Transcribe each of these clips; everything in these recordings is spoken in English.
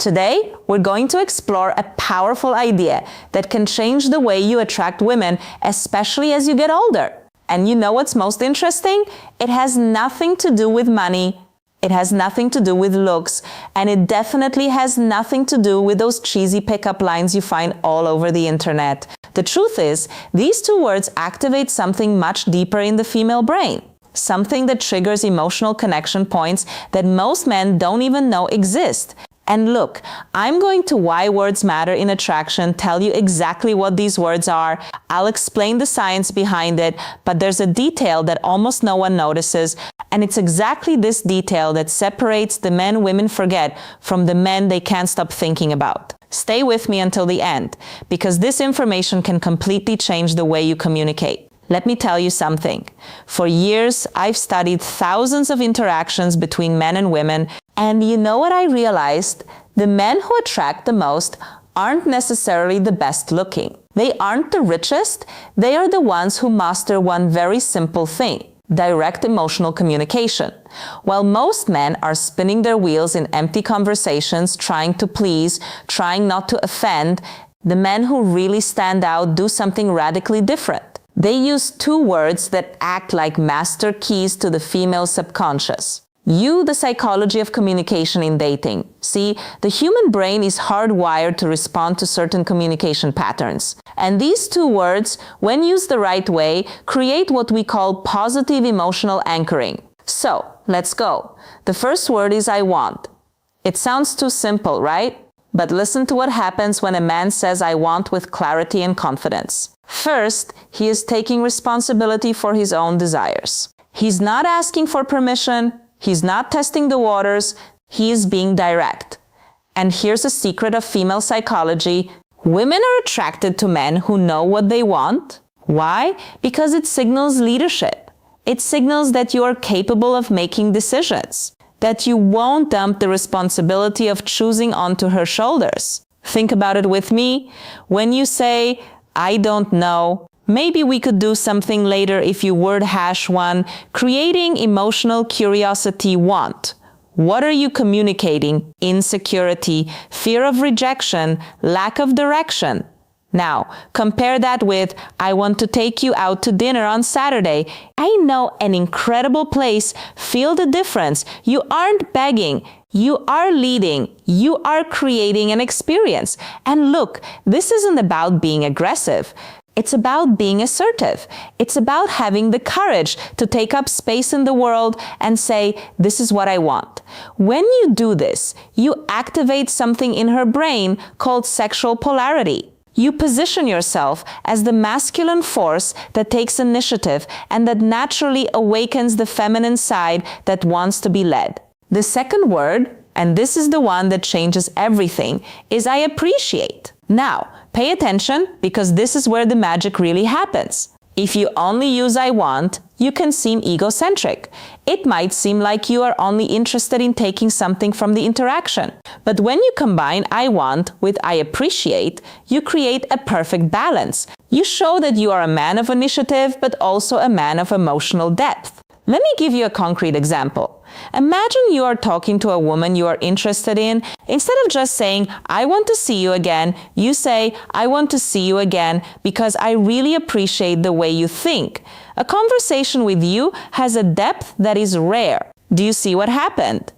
Today, we're going to explore a powerful idea that can change the way you attract women, especially as you get older. And you know what's most interesting? It has nothing to do with money. It has nothing to do with looks, and it definitely has nothing to do with those cheesy pickup lines you find all over the internet. The truth is, these two words activate something much deeper in the female brain, something that triggers emotional connection points that most men don't even know exist. And look, I'm going to Why Words Matter in Attraction tell you exactly what these words are. I'll explain the science behind it, but there's a detail that almost no one notices, and it's exactly this detail that separates the men women forget from the men they can't stop thinking about. Stay with me until the end, because this information can completely change the way you communicate. Let me tell you something. For years, I've studied thousands of interactions between men and women, and you know what I realized? The men who attract the most aren't necessarily the best looking. They aren't the richest. They are the ones who master one very simple thing: direct emotional communication. While most men are spinning their wheels in empty conversations, trying to please, trying not to offend, the men who really stand out do something radically different. They use two words that act like master keys to the female subconscious. The psychology of communication in dating. See, the human brain is hardwired to respond to certain communication patterns. And these two words, when used the right way, create what we call positive emotional anchoring. So, let's go. The first word is I want. It sounds too simple, right? But listen to what happens when a man says I want with clarity and confidence. First, he is taking responsibility for his own desires. He's not asking for permission. He's not testing the waters. He is being direct. And here's a secret of female psychology. Women are attracted to men who know what they want. Why? Because it signals leadership. It signals that you are capable of making decisions, that you won't dump the responsibility of choosing onto her shoulders. Think about it with me. When you say, I don't know, maybe we could do something later if you word hash one, creating emotional curiosity want. What are you communicating? Insecurity, fear of rejection, lack of direction. Now, compare that with, I want to take you out to dinner on Saturday. I know an incredible place. Feel the difference. You aren't begging. You are leading. You are creating an experience. And look, this isn't about being aggressive. It's about being assertive. It's about having the courage to take up space in the world and say, this is what I want. When you do this, you activate something in her brain called sexual polarity. You position yourself as the masculine force that takes initiative and that naturally awakens the feminine side that wants to be led. The second word, and this is the one that changes everything, is I appreciate. Now, pay attention, because this is where the magic really happens. If you only use I want, you can seem egocentric. It might seem like you are only interested in taking something from the interaction. But when you combine I want with I appreciate, you create a perfect balance. You show that you are a man of initiative, but also a man of emotional depth. Let me give you a concrete example. Imagine you are talking to a woman you are interested in. Instead of just saying, I want to see you again, you say, I want to see you again because I really appreciate the way you think. A conversation with you has a depth that is rare. Do you see what happened?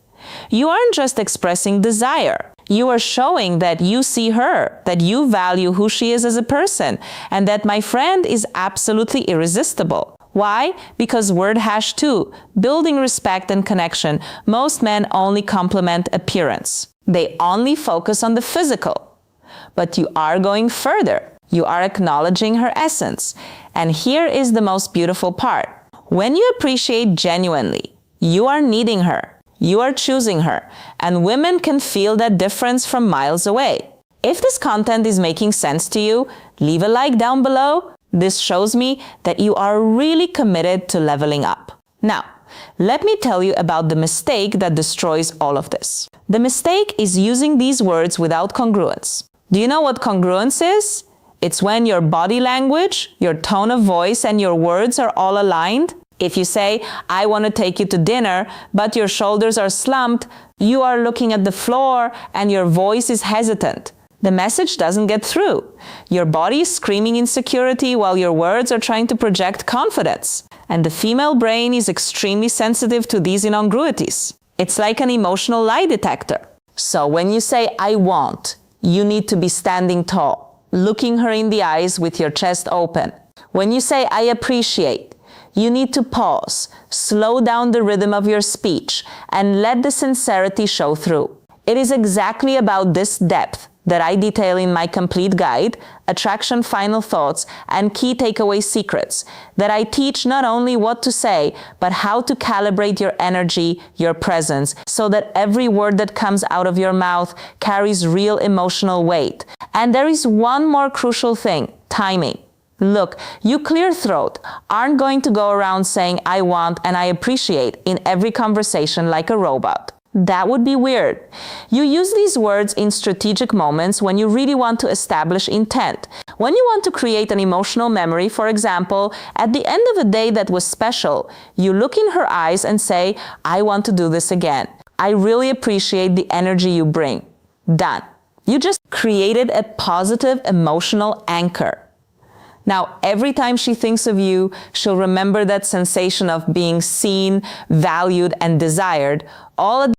You aren't just expressing desire. You are showing that you see her, that you value who she is as a person, and that my friend is absolutely irresistible. Why? Because word hash 2, building respect and connection. Most men only compliment appearance. They only focus on the physical. But you are going further. You are acknowledging her essence. And here is the most beautiful part. When you appreciate genuinely, you are needing her. You are choosing her. And women can feel that difference from miles away. If this content is making sense to you, leave a like down below. This shows me that you are really committed to leveling up. Now, let me tell you about the mistake that destroys all of this. The mistake is using these words without congruence. Do you know what congruence is? It's when your body language, your tone of voice, and your words are all aligned. If you say, I want to take you to dinner, but your shoulders are slumped, you are looking at the floor, and your voice is hesitant, the message doesn't get through. Your body is screaming insecurity while your words are trying to project confidence. And the female brain is extremely sensitive to these incongruities. It's like an emotional lie detector. So when you say, I want, you need to be standing tall, looking her in the eyes with your chest open. When you say, I appreciate, you need to pause, slow down the rhythm of your speech, and let the sincerity show through. It is exactly about this depth that I detail in my complete guide, Attraction Final Thoughts and Key Takeaway Secrets, that I teach not only what to say, but how to calibrate your energy, your presence, so that every word that comes out of your mouth carries real emotional weight. And there is one more crucial thing, timing. Look, you clear throat aren't going to go around saying I want and I appreciate in every conversation like a robot. That would be weird. You use these words in strategic moments when you really want to establish intent. When you want to create an emotional memory, for example, at the end of a day that was special, you look in her eyes and say, I want to do this again. I really appreciate the energy you bring. Done. You just created a positive emotional anchor. Now, every time she thinks of you, she'll remember that sensation of being seen, valued, and desired, all at